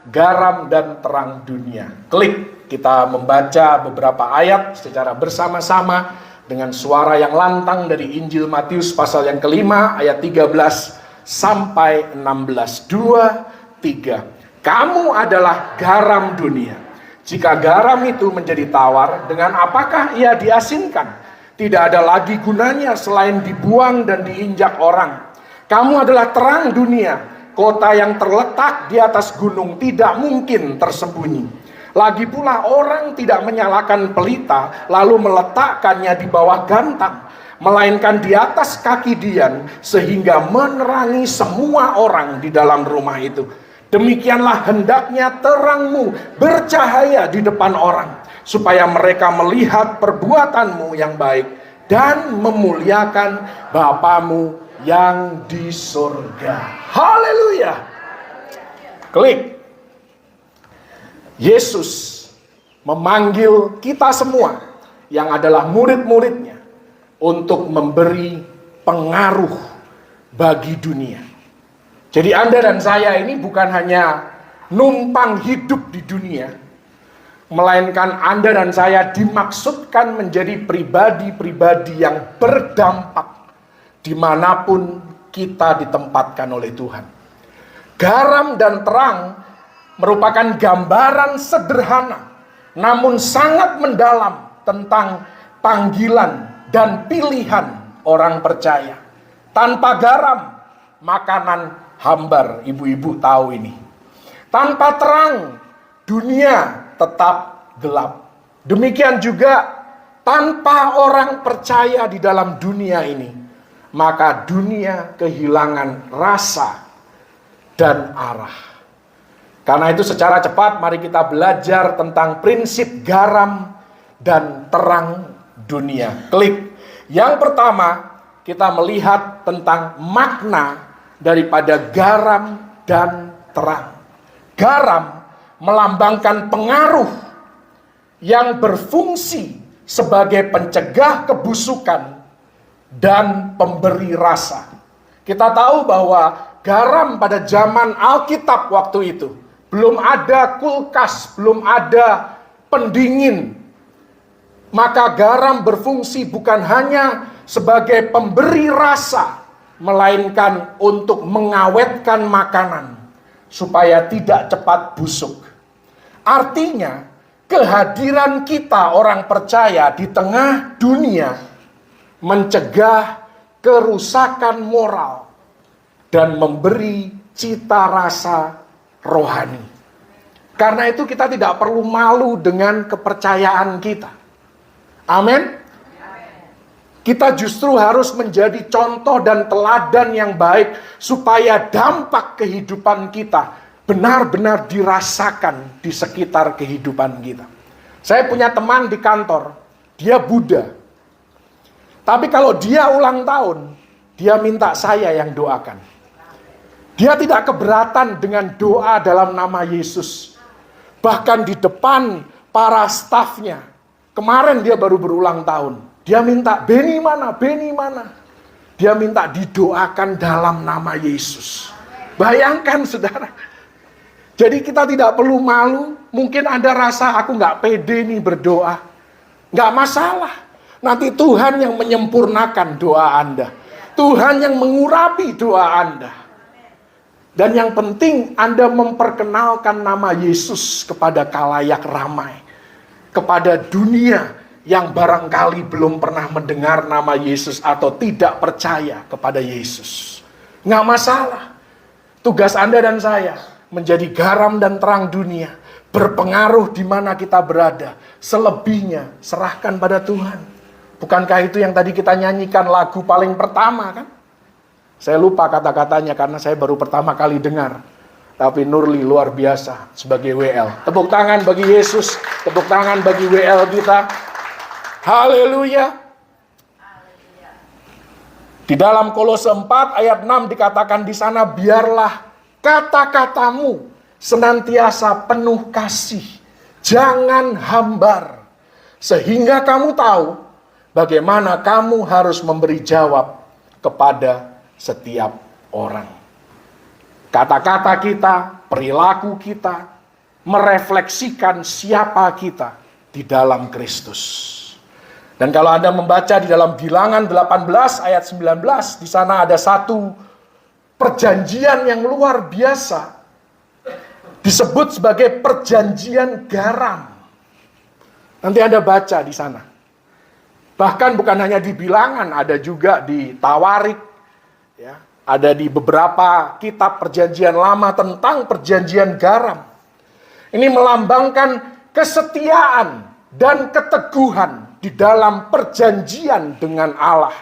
garam dan terang dunia. Klik, kita membaca beberapa ayat secara bersama-sama dengan suara yang lantang dari Injil Matius pasal yang kelima ayat 13 sampai 16. 2, 3. Kamu adalah garam dunia. Jika garam itu menjadi tawar, dengan apakah ia diasinkan? Tidak ada lagi gunanya selain dibuang dan diinjak orang. Kamu adalah terang dunia. Kota yang terletak di atas gunung tidak mungkin tersembunyi. Lagi pula orang tidak menyalakan pelita lalu meletakkannya di bawah gantang, melainkan di atas kaki dian sehingga menerangi semua orang di dalam rumah itu. Demikianlah hendaknya terangmu bercahaya di depan orang, supaya mereka melihat perbuatanmu yang baik dan memuliakan Bapamu yang di surga. Haleluya. Klik. Yesus memanggil kita semua yang adalah murid-muridnya untuk memberi pengaruh bagi dunia. Jadi Anda dan saya ini bukan hanya numpang hidup di dunia, melainkan Anda dan saya dimaksudkan menjadi pribadi-pribadi yang berdampak dimanapun kita ditempatkan oleh Tuhan. Garam dan terang merupakan gambaran sederhana, namun sangat mendalam tentang panggilan dan pilihan orang percaya. Tanpa garam, makanan hambar. Ibu-ibu tahu ini. Tanpa terang, dunia tetap gelap. Demikian juga tanpa orang percaya di dalam dunia ini, maka dunia kehilangan rasa dan arah. Karena itu secara cepat mari kita belajar tentang prinsip garam dan terang dunia. Klik. Yang pertama, kita melihat tentang makna daripada garam dan terang. Garam melambangkan pengaruh yang berfungsi sebagai pencegah kebusukan dan pemberi rasa. Kita tahu bahwa garam pada zaman Alkitab waktu itu belum ada kulkas, belum ada pendingin. Maka garam berfungsi bukan hanya sebagai pemberi rasa, melainkan untuk mengawetkan makanan supaya tidak cepat busuk. Artinya, kehadiran kita orang percaya di tengah dunia mencegah kerusakan moral dan memberi cita rasa rohani. Karena itu kita tidak perlu malu dengan kepercayaan kita. Amin. Kita justru harus menjadi contoh dan teladan yang baik supaya dampak kehidupan kita benar-benar dirasakan di sekitar kehidupan kita. Saya punya teman di kantor, dia Buddha. Tapi kalau dia ulang tahun, dia minta saya yang doakan. Dia tidak keberatan dengan doa dalam nama Yesus. Bahkan di depan para stafnya. Kemarin dia baru berulang tahun. Dia minta, Beni mana? Beni mana? Dia minta didoakan dalam nama Yesus. Bayangkan saudara. Jadi kita tidak perlu malu. Mungkin Anda rasa aku gak pede nih berdoa. Gak masalah. Nanti Tuhan yang menyempurnakan doa Anda. Tuhan yang mengurapi doa Anda. Dan yang penting Anda memperkenalkan nama Yesus kepada khalayak ramai. Kepada dunia yang barangkali belum pernah mendengar nama Yesus atau tidak percaya kepada Yesus. Nggak masalah. Tugas Anda dan saya menjadi garam dan terang dunia. Berpengaruh di mana kita berada. Selebihnya serahkan pada Tuhan. Bukankah itu yang tadi kita nyanyikan lagu paling pertama kan? Saya lupa kata-katanya karena saya baru pertama kali dengar. Tapi Nurli luar biasa sebagai WL. Tepuk tangan bagi Yesus. Tepuk tangan bagi WL kita. Haleluya. Di dalam Kolose 4 ayat 6 dikatakan di sana, biarlah kata-katamu senantiasa penuh kasih, jangan hambar, sehingga kamu tahu bagaimana kamu harus memberi jawab kepada setiap orang. Kata-kata kita, perilaku kita, merefleksikan siapa kita di dalam Kristus. Dan kalau Anda membaca di dalam Bilangan 18 ayat 19, di sana ada satu perjanjian yang luar biasa. Disebut sebagai perjanjian garam. Nanti Anda baca di sana. Bahkan bukan hanya di Bilangan, ada juga di Tawarik, ya, ada di beberapa kitab perjanjian lama tentang perjanjian garam. Ini melambangkan kesetiaan dan keteguhan di dalam perjanjian dengan Allah.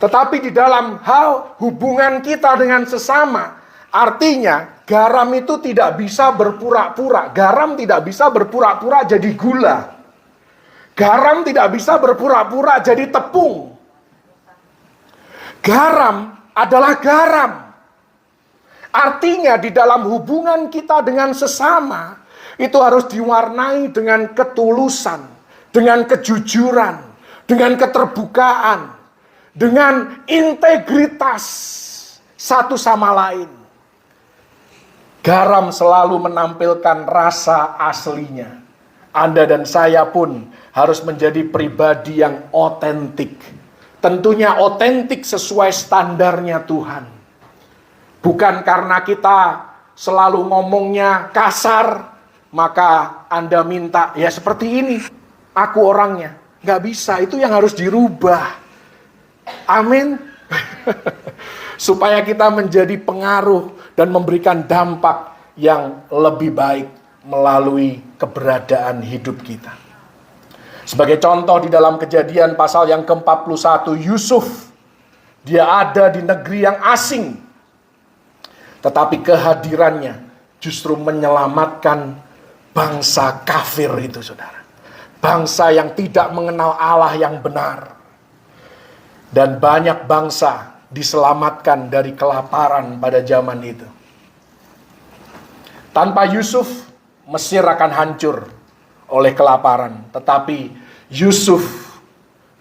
Tetapi di dalam hal hubungan kita dengan sesama, artinya garam itu tidak bisa berpura-pura. Garam tidak bisa berpura-pura jadi gula. Garam tidak bisa berpura-pura jadi tepung. Garam adalah garam. Artinya di dalam hubungan kita dengan sesama, itu harus diwarnai dengan ketulusan, dengan kejujuran, dengan keterbukaan, dengan integritas satu sama lain. Garam selalu menampilkan rasa aslinya. Anda dan saya pun harus menjadi pribadi yang otentik. Tentunya otentik sesuai standarnya Tuhan. Bukan karena kita selalu ngomongnya kasar, maka Anda minta, ya seperti ini, aku orangnya. Nggak bisa, itu yang harus dirubah. Amin. Supaya kita menjadi pengaruh dan memberikan dampak yang lebih baik melalui keberadaan hidup kita. Sebagai contoh di dalam Kejadian pasal yang ke-41, Yusuf, dia ada di negeri yang asing. Tetapi kehadirannya justru menyelamatkan bangsa kafir itu, saudara. Bangsa yang tidak mengenal Allah yang benar. Dan banyak bangsa diselamatkan dari kelaparan pada zaman itu. Tanpa Yusuf, Mesir akan hancur oleh kelaparan. Tetapi Yusuf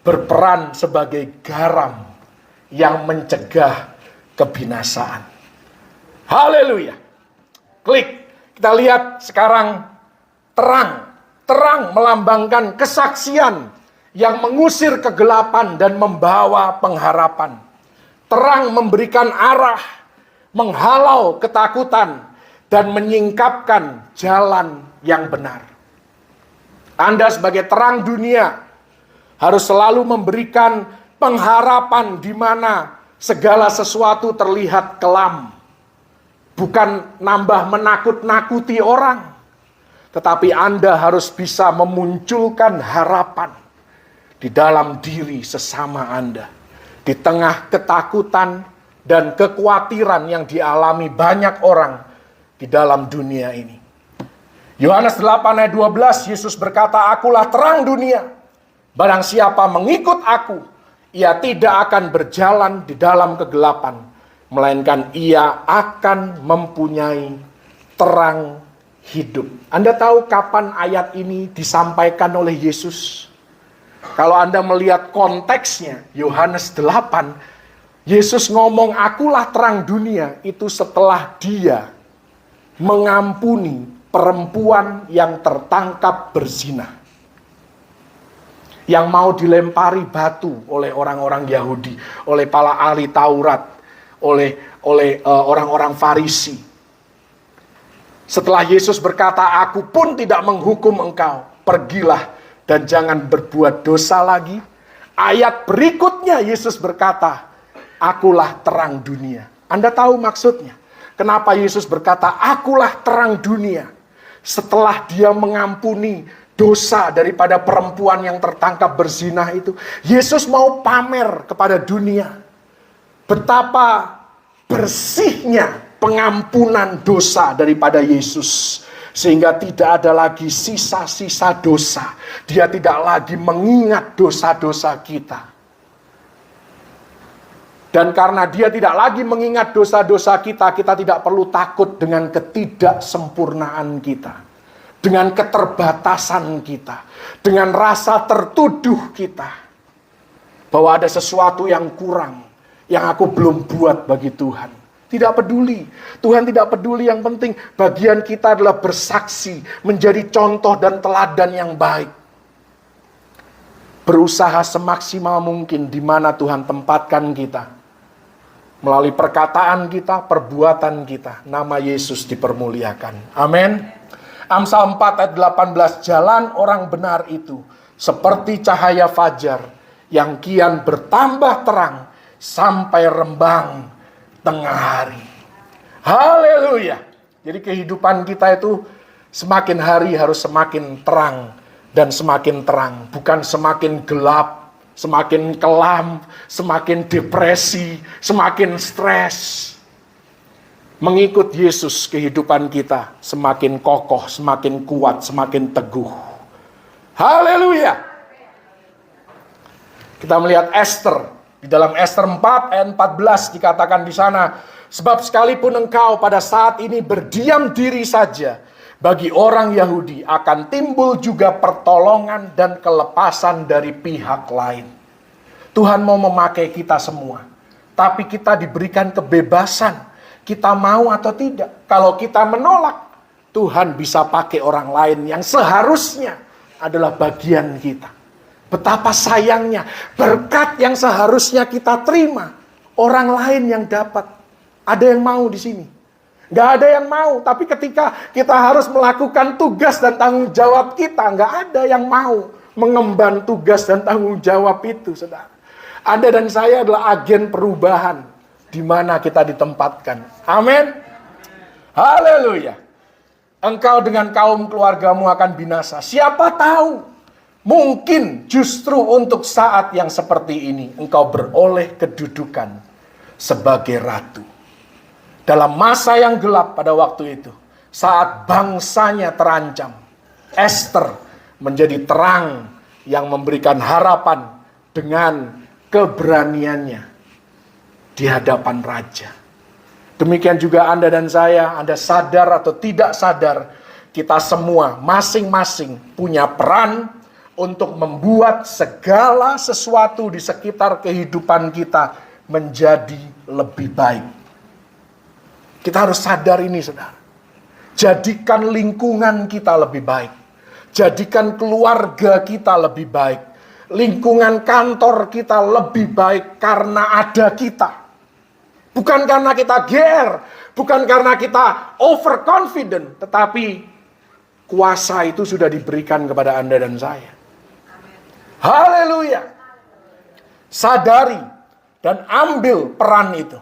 berperan sebagai garam yang mencegah kebinasaan. Haleluya. Klik. Kita lihat sekarang terang. Terang melambangkan kesaksian yang mengusir kegelapan dan membawa pengharapan. Terang memberikan arah, menghalau ketakutan, dan menyingkapkan jalan yang benar. Anda sebagai terang dunia harus selalu memberikan pengharapan di mana segala sesuatu terlihat kelam. Bukan nambah menakut-nakuti orang, tetapi Anda harus bisa memunculkan harapan di dalam diri sesama Anda. Di tengah ketakutan dan kekhawatiran yang dialami banyak orang di dalam dunia ini. Yohanes 8 ayat 12, Yesus berkata, "Akulah terang dunia. Barang siapa mengikut aku, ia tidak akan berjalan di dalam kegelapan, melainkan ia akan mempunyai terang hidup." Anda tahu kapan ayat ini disampaikan oleh Yesus? Kalau Anda melihat konteksnya, Yohanes 8, Yesus ngomong, "Akulah terang dunia," itu setelah dia mengampuni perempuan yang tertangkap berzina. Yang mau dilempari batu oleh orang-orang Yahudi, oleh para ahli Taurat, oleh orang-orang Farisi. Setelah Yesus berkata, "Aku pun tidak menghukum engkau, pergilah dan jangan berbuat dosa lagi." Ayat berikutnya Yesus berkata, "Akulah terang dunia." Anda tahu maksudnya? Kenapa Yesus berkata, "Akulah terang dunia"? Setelah dia mengampuni dosa daripada perempuan yang tertangkap berzina itu, Yesus mau pamer kepada dunia betapa bersihnya pengampunan dosa daripada Yesus. Sehingga tidak ada lagi sisa-sisa dosa. Dia tidak lagi mengingat dosa-dosa kita. Dan karena dia tidak lagi mengingat dosa-dosa kita, kita tidak perlu takut dengan ketidaksempurnaan kita. Dengan keterbatasan kita. Dengan rasa tertuduh kita. Bahwa ada sesuatu yang kurang, yang aku belum buat bagi Tuhan. Tidak peduli. Tuhan tidak peduli, yang penting bagian kita adalah bersaksi, menjadi contoh dan teladan yang baik. Berusaha semaksimal mungkin di mana Tuhan tempatkan kita. Melalui perkataan kita, perbuatan kita, nama Yesus dipermuliakan. Amin. Amsal 4 ayat 18, jalan orang benar itu seperti cahaya fajar yang kian bertambah terang sampai rembang tengah hari. Haleluya. Jadi kehidupan kita itu semakin hari harus semakin terang dan semakin terang, bukan semakin gelap, semakin kelam, semakin depresi, semakin stres. Mengikut Yesus kehidupan kita semakin kokoh, semakin kuat, semakin teguh. Haleluya. Kita melihat Esther. Di dalam Esther 4 ayat 14 dikatakan di sana, sebab sekalipun engkau pada saat ini berdiam diri saja, bagi orang Yahudi akan timbul juga pertolongan dan kelepasan dari pihak lain. Tuhan mau memakai kita semua, tapi kita diberikan kebebasan, kita mau atau tidak. Kalau kita menolak, Tuhan bisa pakai orang lain yang seharusnya adalah bagian kita. Betapa sayangnya berkat yang seharusnya kita terima, orang lain yang dapat. Ada yang mau di sini? Gak ada yang mau. Tapi ketika kita harus melakukan tugas dan tanggung jawab kita, gak ada yang mau mengemban tugas dan tanggung jawab itu, saudara. Anda dan saya adalah agen perubahan di mana kita ditempatkan. Amin. Haleluya. Engkau dengan kaum keluargamu akan binasa. Siapa tahu? Mungkin justru untuk saat yang seperti ini engkau beroleh kedudukan sebagai ratu. Dalam masa yang gelap pada waktu itu, saat bangsanya terancam, Esther menjadi terang yang memberikan harapan dengan keberaniannya di hadapan raja. Demikian juga Anda dan saya, Anda sadar atau tidak sadar, kita semua masing-masing punya peran untuk membuat segala sesuatu di sekitar kehidupan kita menjadi lebih baik. Kita harus sadar ini, saudara. Jadikan lingkungan kita lebih baik. Jadikan keluarga kita lebih baik. Lingkungan kantor kita lebih baik karena ada kita. Bukan karena kita GR, bukan karena kita overconfident, tetapi kuasa itu sudah diberikan kepada Anda dan saya. Haleluya. Sadari dan ambil peran itu.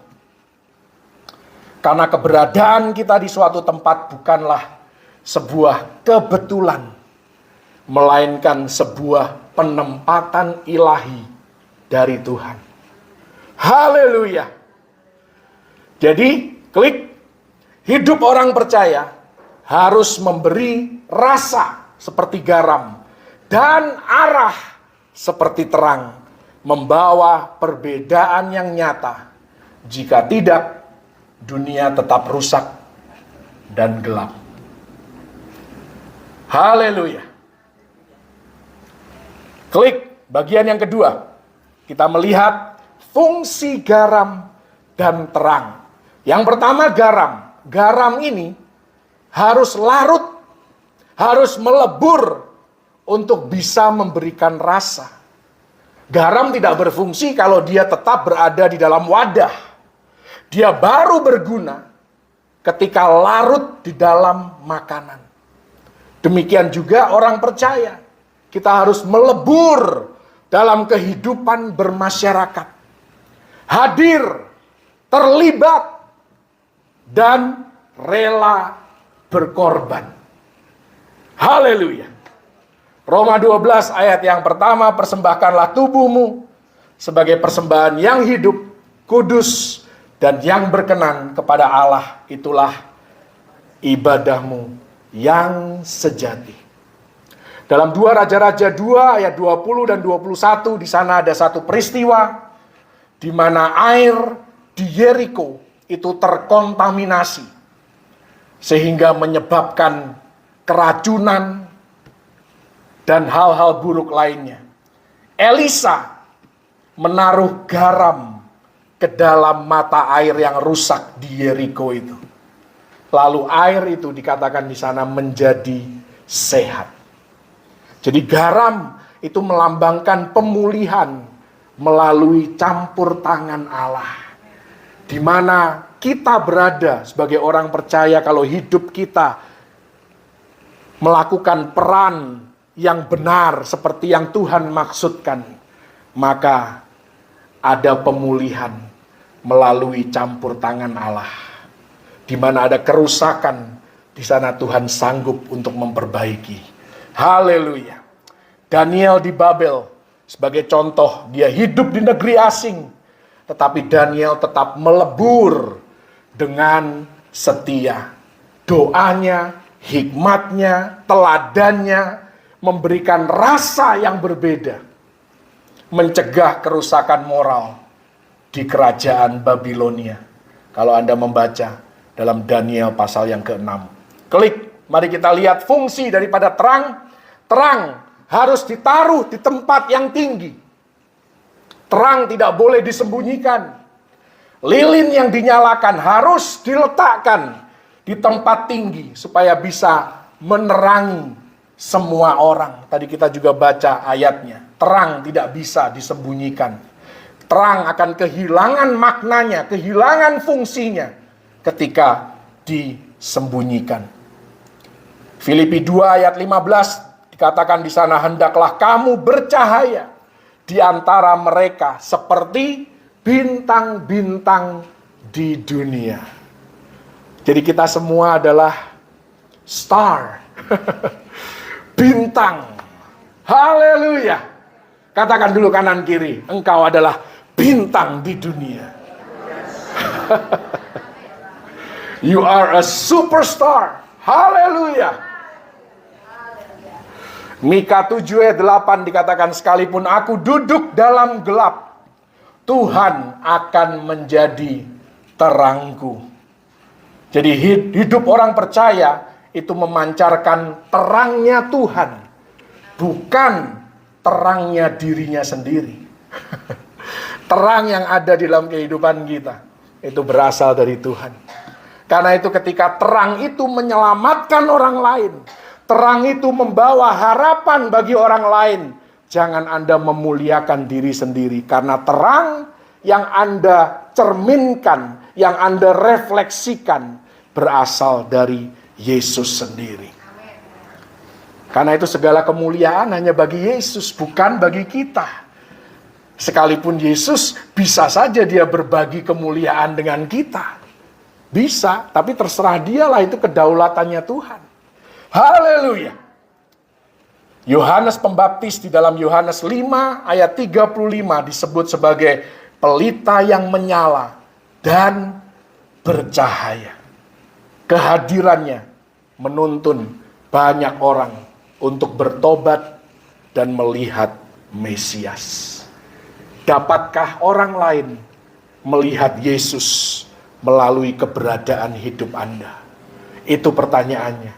Karena keberadaan kita di suatu tempat bukanlah sebuah kebetulan, melainkan sebuah penempatan ilahi dari Tuhan. Haleluya. Jadi, klik. Hidup orang percaya harus memberi rasa seperti garam dan arah seperti terang, membawa perbedaan yang nyata. Jika tidak, dunia tetap rusak dan gelap. Haleluya. Klik bagian yang kedua. Kita melihat fungsi garam dan terang. Yang pertama garam. Garam ini harus larut, harus melebur untuk bisa memberikan rasa. Garam tidak berfungsi kalau dia tetap berada di dalam wadah. Dia baru berguna ketika larut di dalam makanan. Demikian juga orang percaya. Kita harus melebur dalam kehidupan bermasyarakat. Hadir, terlibat, dan rela berkorban. Haleluya. Roma 12 ayat yang pertama, persembahkanlah tubuhmu sebagai persembahan yang hidup, kudus, dan yang berkenan kepada Allah. Itulah ibadahmu yang sejati. Dalam 2 Raja-Raja 2 ayat 20 dan 21, di sana ada satu peristiwa di mana air di Yeriko itu terkontaminasi sehingga menyebabkan keracunan dan hal-hal buruk lainnya. Elisa menaruh garam ke dalam mata air yang rusak di Yeriko itu. Lalu air itu dikatakan di sana menjadi sehat. Jadi garam itu melambangkan pemulihan melalui campur tangan Allah. Di mana kita berada sebagai orang percaya, kalau hidup kita melakukan peran yang benar seperti yang Tuhan maksudkan, maka ada pemulihan melalui campur tangan Allah. Di mana ada kerusakan, di sana Tuhan sanggup untuk memperbaiki. Haleluya. Daniel di Babel sebagai contoh, dia hidup di negeri asing, tetapi Daniel tetap melebur dengan setia. Doanya, hikmatnya, teladannya memberikan rasa yang berbeda, mencegah kerusakan moral di kerajaan Babilonia. Kalau Anda membaca dalam Daniel pasal yang ke-6. Klik, mari kita lihat fungsi daripada terang. Terang harus ditaruh di tempat yang tinggi. Terang tidak boleh disembunyikan. Lilin yang dinyalakan harus diletakkan di tempat tinggi supaya bisa menerangi semua orang. Tadi kita juga baca ayatnya. Terang tidak bisa disembunyikan. Terang akan kehilangan maknanya, kehilangan fungsinya ketika disembunyikan. Filipi 2 ayat 15 dikatakan di sana, hendaklah kamu bercahaya di antara mereka seperti bintang-bintang di dunia. Jadi kita semua adalah star. Bintang. Haleluya. Katakan dulu kanan kiri, engkau adalah bintang di dunia. You are a superstar. Haleluya. Mika 7 ayat 8 dikatakan, sekalipun aku duduk dalam gelap, Tuhan akan menjadi terangku. Jadi hidup orang percaya itu memancarkan terangnya Tuhan, bukan terangnya dirinya sendiri. Terang yang ada di dalam kehidupan kita itu berasal dari Tuhan. Karena itu ketika terang itu menyelamatkan orang lain, terang itu membawa harapan bagi orang lain, jangan Anda memuliakan diri sendiri. Karena terang yang Anda cerminkan, yang Anda refleksikan, berasal dari Yesus sendiri. Karena itu segala kemuliaan hanya bagi Yesus, bukan bagi kita. Sekalipun Yesus bisa saja dia berbagi kemuliaan dengan kita. Bisa, tapi terserah dialah, itu kedaulatannya Tuhan. Haleluya. Yohanes Pembaptis di dalam Yohanes 5 ayat 35 disebut sebagai pelita yang menyala dan bercahaya. Kehadirannya menuntun banyak orang untuk bertobat dan melihat Mesias. Dapatkah orang lain melihat Yesus melalui keberadaan hidup Anda? Itu pertanyaannya.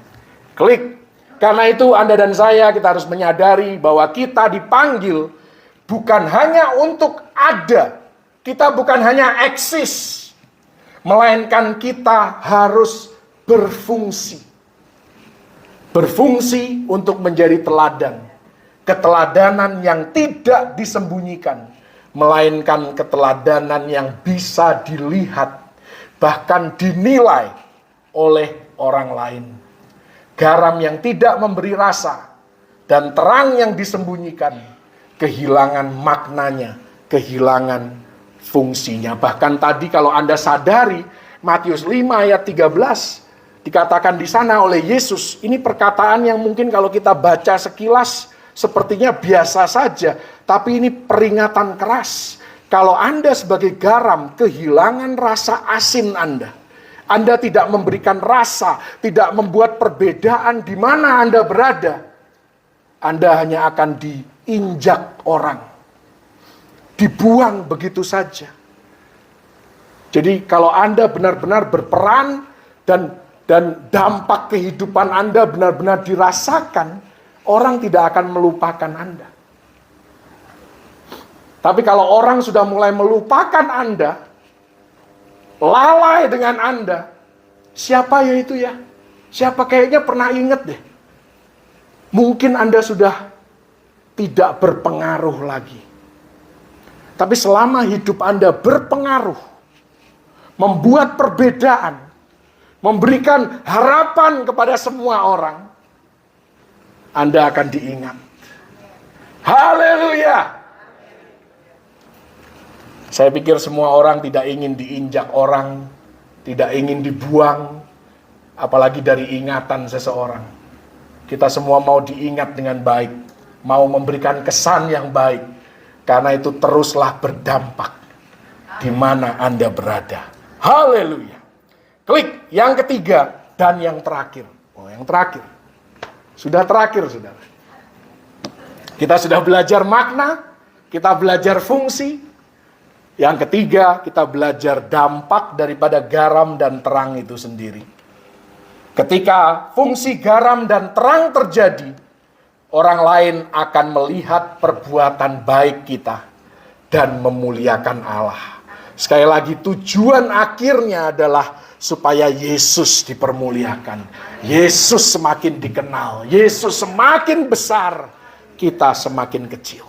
Klik. Karena itu Anda dan saya, kita harus menyadari bahwa kita dipanggil bukan hanya untuk ada. Kita bukan hanya eksis. Melainkan kita harus berfungsi. Berfungsi untuk menjadi teladan. Keteladanan yang tidak disembunyikan. Melainkan keteladanan yang bisa dilihat. Bahkan dinilai oleh orang lain. Garam yang tidak memberi rasa dan terang yang disembunyikan kehilangan maknanya, kehilangan fungsinya. Bahkan tadi kalau Anda sadari Matius 5 ayat 13 dikatakan di sana oleh Yesus, ini perkataan yang mungkin kalau kita baca sekilas sepertinya biasa saja, tapi ini peringatan keras. Kalau Anda sebagai garam kehilangan rasa asin Anda tidak memberikan rasa, tidak membuat perbedaan di mana Anda berada, Anda hanya akan diinjak orang, dibuang begitu saja. Jadi kalau Anda benar-benar berperan dan dampak kehidupan Anda benar-benar dirasakan, orang tidak akan melupakan Anda. Tapi kalau orang sudah mulai melupakan Anda, lalai dengan Anda. Siapa ya itu ya? Siapa, kayaknya pernah ingat deh. Mungkin Anda sudah tidak berpengaruh lagi. Tapi selama hidup Anda berpengaruh, membuat perbedaan, memberikan harapan kepada semua orang, Anda akan diingat. Haleluya! Saya pikir semua orang tidak ingin diinjak orang, tidak ingin dibuang, apalagi dari ingatan seseorang. Kita semua mau diingat dengan baik, mau memberikan kesan yang baik, karena itu teruslah berdampak di mana Anda berada. Haleluya. Klik yang ketiga dan yang terakhir. Oh, yang terakhir. Sudah terakhir, saudara. Kita sudah belajar makna, kita belajar fungsi. Yang ketiga, kita belajar dampak daripada garam dan terang itu sendiri. Ketika fungsi garam dan terang terjadi, orang lain akan melihat perbuatan baik kita dan memuliakan Allah. Sekali lagi, tujuan akhirnya adalah supaya Yesus dipermuliakan. Yesus semakin dikenal, Yesus semakin besar, kita semakin kecil.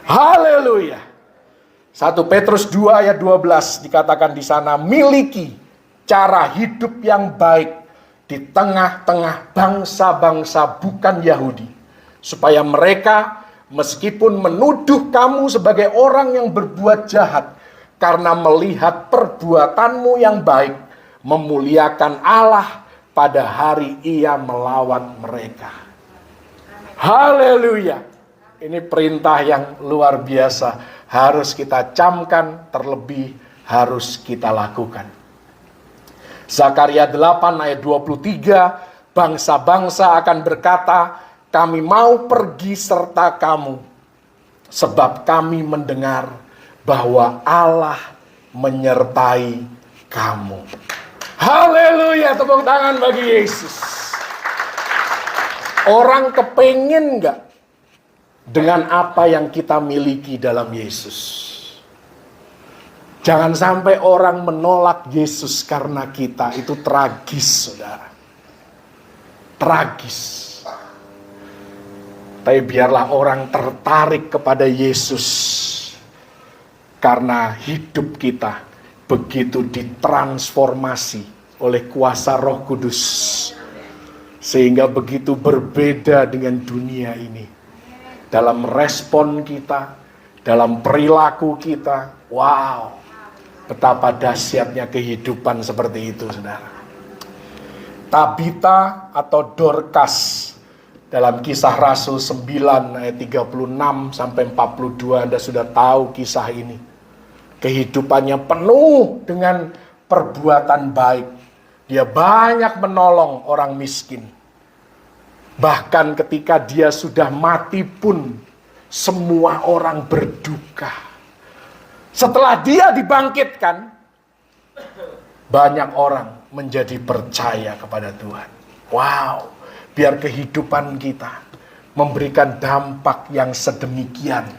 Haleluya. 1 Petrus 2 ayat 12 dikatakan di sana, miliki cara hidup yang baik di tengah-tengah bangsa-bangsa bukan Yahudi, supaya mereka meskipun menuduh kamu sebagai orang yang berbuat jahat, karena melihat perbuatanmu yang baik, memuliakan Allah pada hari Ia melawan mereka. Haleluya. Ini perintah yang luar biasa. Harus kita camkan, terlebih harus kita lakukan. Zakaria 8 ayat 23, bangsa-bangsa akan berkata, kami mau pergi serta kamu, sebab kami mendengar bahwa Allah menyertai kamu. Haleluya, tepuk tangan bagi Yesus. Orang kepengen gak dengan apa yang kita miliki dalam Yesus? Jangan sampai orang menolak Yesus karena kita. Itu tragis, saudara. Tragis. Tapi biarlah orang tertarik kepada Yesus, karena hidup kita begitu ditransformasi oleh kuasa Roh Kudus, sehingga begitu berbeda dengan dunia ini. Dalam respon kita, dalam perilaku kita, wow, betapa dahsyatnya kehidupan seperti itu, saudara. Tabita atau Dorcas dalam Kisah Rasul 9 ayat 36 sampai 42, Anda sudah tahu kisah ini. Kehidupannya penuh dengan perbuatan baik. Dia banyak menolong orang miskin. Bahkan ketika dia sudah mati pun semua orang berduka. Setelah dia dibangkitkan, banyak orang menjadi percaya kepada Tuhan. Wow, biar kehidupan kita memberikan dampak yang sedemikian.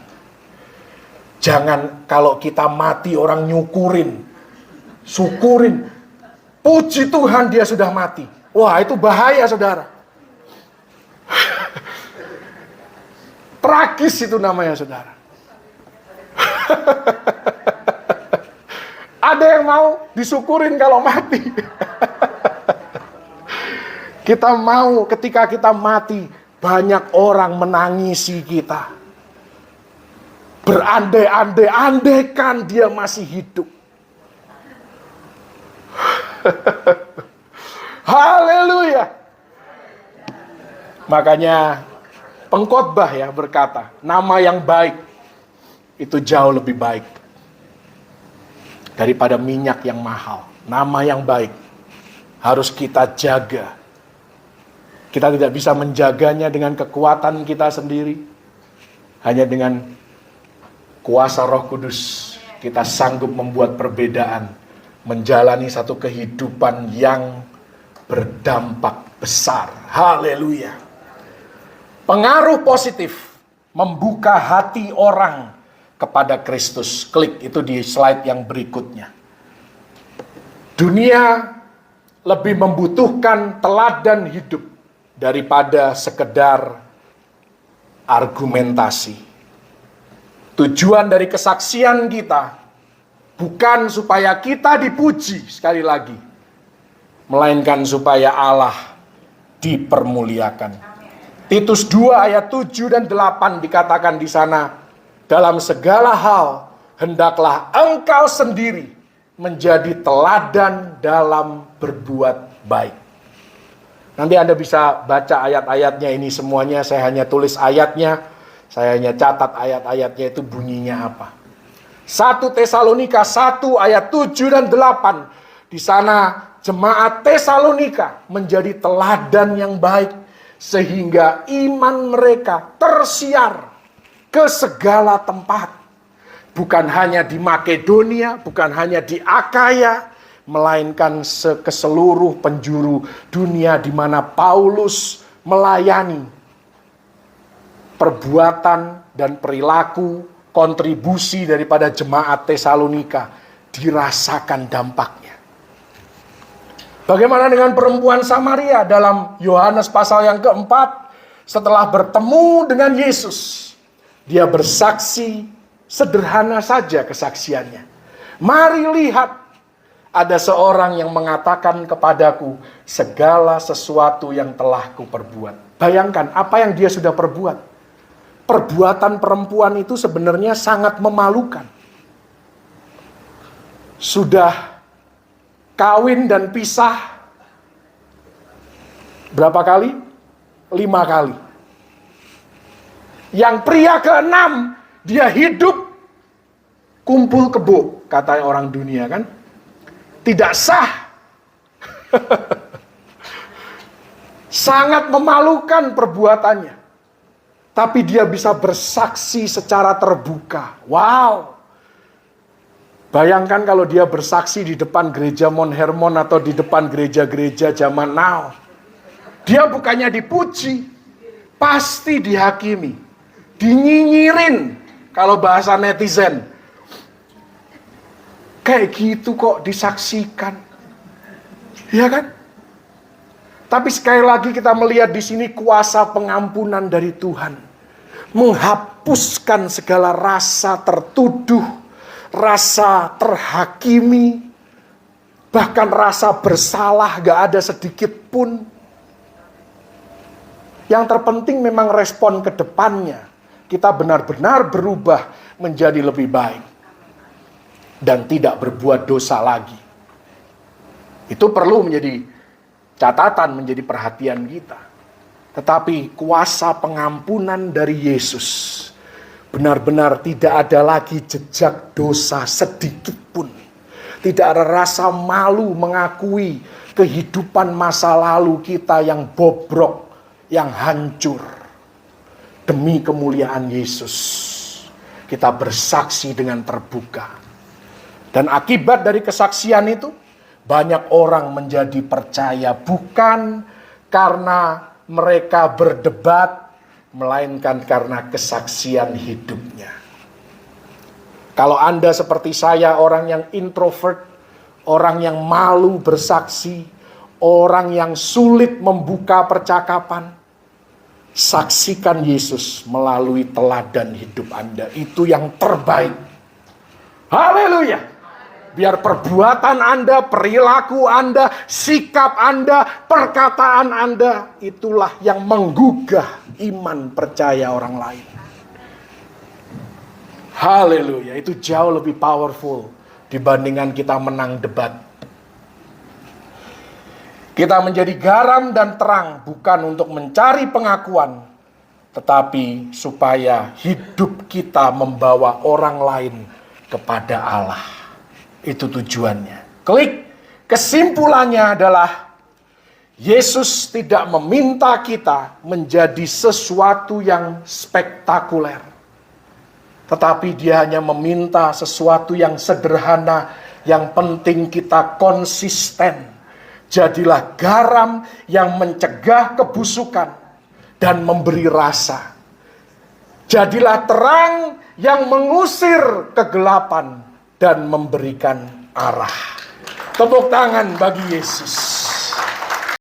Jangan kalau kita mati orang nyukurin, syukurin, puji Tuhan dia sudah mati. Wah, itu bahaya, saudara. Tragis itu namanya, saudara. Ada yang mau disyukurin kalau mati. Kita mau ketika kita mati, banyak orang menangisi kita. Berandai-andai, andaikan dia masih hidup. Haleluya. Makanya pengkhotbah ya berkata, nama yang baik itu jauh lebih baik daripada minyak yang mahal. Nama yang baik harus kita jaga. Kita tidak bisa menjaganya dengan kekuatan kita sendiri. Hanya dengan kuasa Roh Kudus kita sanggup membuat perbedaan, menjalani satu kehidupan yang berdampak besar. Haleluya. Pengaruh positif membuka hati orang kepada Kristus. Klik itu di slide yang berikutnya. Dunia lebih membutuhkan teladan hidup daripada sekedar argumentasi. Tujuan dari kesaksian kita bukan supaya kita dipuji sekali lagi, melainkan supaya Allah dipermuliakan. Titus 2 ayat 7 dan 8 dikatakan di sana, dalam segala hal hendaklah engkau sendiri menjadi teladan dalam berbuat baik. Nanti Anda bisa baca ayat-ayatnya ini semuanya, saya hanya tulis ayatnya, saya hanya catat ayat-ayatnya itu bunyinya apa. 1 Tesalonika 1 ayat 7 dan 8. Di sana jemaat Tesalonika menjadi teladan yang baik sehingga iman mereka tersiar ke segala tempat. Bukan hanya di Makedonia, bukan hanya di Akaya, melainkan ke seluruh penjuru dunia di mana Paulus melayani. Perbuatan dan perilaku, kontribusi daripada jemaat Tesalonika dirasakan dampaknya. Bagaimana dengan perempuan Samaria dalam Yohanes pasal yang keempat? Setelah bertemu dengan Yesus, dia bersaksi sederhana saja kesaksiannya. Mari lihat, ada seorang yang mengatakan kepadaku segala sesuatu yang telah kuperbuat. Bayangkan apa yang dia sudah perbuat. Perbuatan perempuan itu sebenarnya sangat memalukan. Sudah kawin dan pisah berapa kali? 5 kali. Yang pria ke-6 dia hidup kumpul kebo, kata orang dunia kan. Tidak sah. Sangat memalukan perbuatannya. Tapi dia bisa bersaksi secara terbuka. Wow. Bayangkan kalau dia bersaksi di depan gereja Mount Hermon atau di depan gereja-gereja zaman now. Dia bukannya dipuji, pasti dihakimi. Dinyinyirin, kalau bahasa netizen. Kayak gitu kok disaksikan. Iya kan? Tapi sekali lagi kita melihat di sini kuasa pengampunan dari Tuhan. Menghapuskan segala rasa tertuduh, rasa terhakimi, bahkan rasa bersalah gak ada sedikit pun. Yang terpenting memang respon ke depannya. Kita benar-benar berubah menjadi lebih baik. Dan tidak berbuat dosa lagi. Itu perlu menjadi catatan, menjadi perhatian kita. Tetapi kuasa pengampunan dari Yesus benar-benar tidak ada lagi jejak dosa sedikit pun. Tidak ada rasa malu mengakui kehidupan masa lalu kita yang bobrok, yang hancur. Demi kemuliaan Yesus, kita bersaksi dengan terbuka. Dan akibat dari kesaksian itu, banyak orang menjadi percaya bukan karena mereka berdebat, melainkan karena kesaksian hidupnya. Kalau Anda seperti saya, orang yang introvert, orang yang malu bersaksi, orang yang sulit membuka percakapan, saksikan Yesus melalui teladan hidup Anda. Itu yang terbaik. Haleluya! Biar perbuatan Anda, perilaku Anda, sikap Anda, perkataan Anda, itulah yang menggugah iman percaya orang lain. Haleluya, itu jauh lebih powerful dibandingkan kita menang debat. Kita menjadi garam dan terang bukan untuk mencari pengakuan, tetapi supaya hidup kita membawa orang lain kepada Allah. Itu tujuannya. Klik. Kesimpulannya adalah Yesus tidak meminta kita menjadi sesuatu yang spektakuler. Tetapi dia hanya meminta sesuatu yang sederhana, yang penting kita konsisten. Jadilah garam yang mencegah kebusukan dan memberi rasa. Jadilah terang yang mengusir kegelapan dan memberikan arah. Tepuk tangan bagi Yesus.